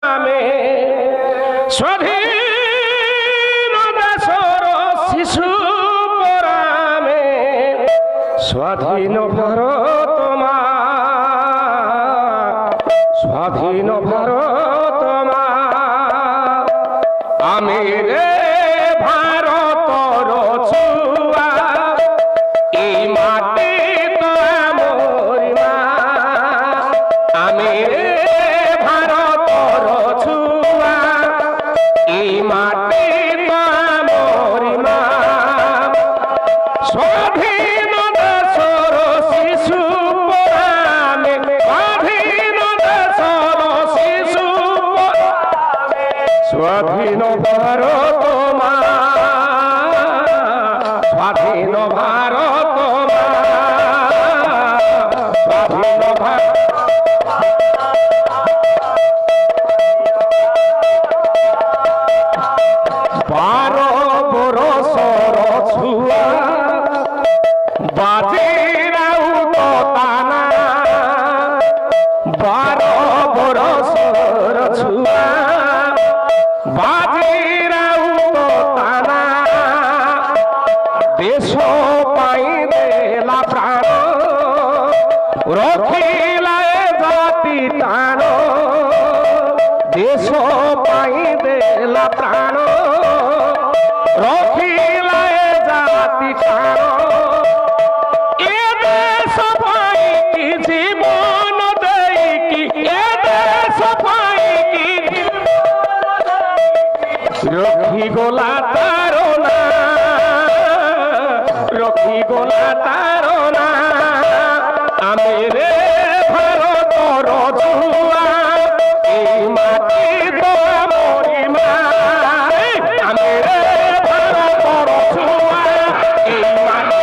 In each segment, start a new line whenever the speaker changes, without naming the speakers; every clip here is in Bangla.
আমি স্বাধীন দেশর শিশু পরামে স্বাধীন ভারত মা স্বাধীন ভারত মা আমি রে ভারতর ছুয়া এই মাটি তো মোর মা আমি রে ভারতর ছুয়া এই মাটি তো মোর মা স্বাধীন দেশর শিশু পরামে স্বাধীন দেশর শিশু স্বাধীন ভারত মা স্বাধীন ভারত মা স্বাধীন ভারত বারো বরষর ছুয়া বাজিরাও তানা বারো বরষর ছুয়া বাজিরাও তানা দেশ পাই দেলা প্রাণ রখিলা জাতি টাণ দেশ পাই দেলা প্রাণ রখিলা জাতি টাণ এ দেশ পাই কি জীবন দেই কি এ দেশ পাই কি রক্ষী গোলা তারনা রক্ষী গোলা তারনা আমি রে ভারতর ছুয়া এই মাটি তো মোরি মা আমি রে ভারতর ছুয়া এই মাটি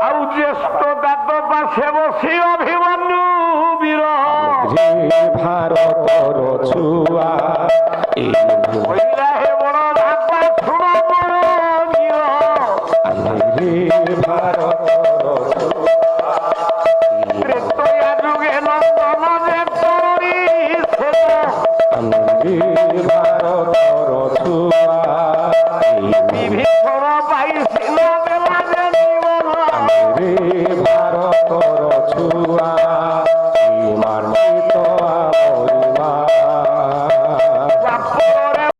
ଆଉ ଜ୍ୟେଷ୍ଠ ଦାନ୍ତ ପାଶେ ବସି ଅଭିମନ୍ୟୁ ବୀର
রে ভারতর ছুয়া এই
କହିଲା ହେ ବଡ଼ ରାଜା ଶୁଣ ବଡ଼ ବୀର
আমি রে ভারতর
ତ୍ରେତୟା ଯୁଗେ ନନ୍ଦନ ଯେ ତରୁଣୀ ସେନ
আমি রে ভারতর ছুয়া এই
ବିଭୀଷଣ ପାଇ ସିନା ଦେଲା ଯେ ଜୀବନ
রে ভারতর ছুয়া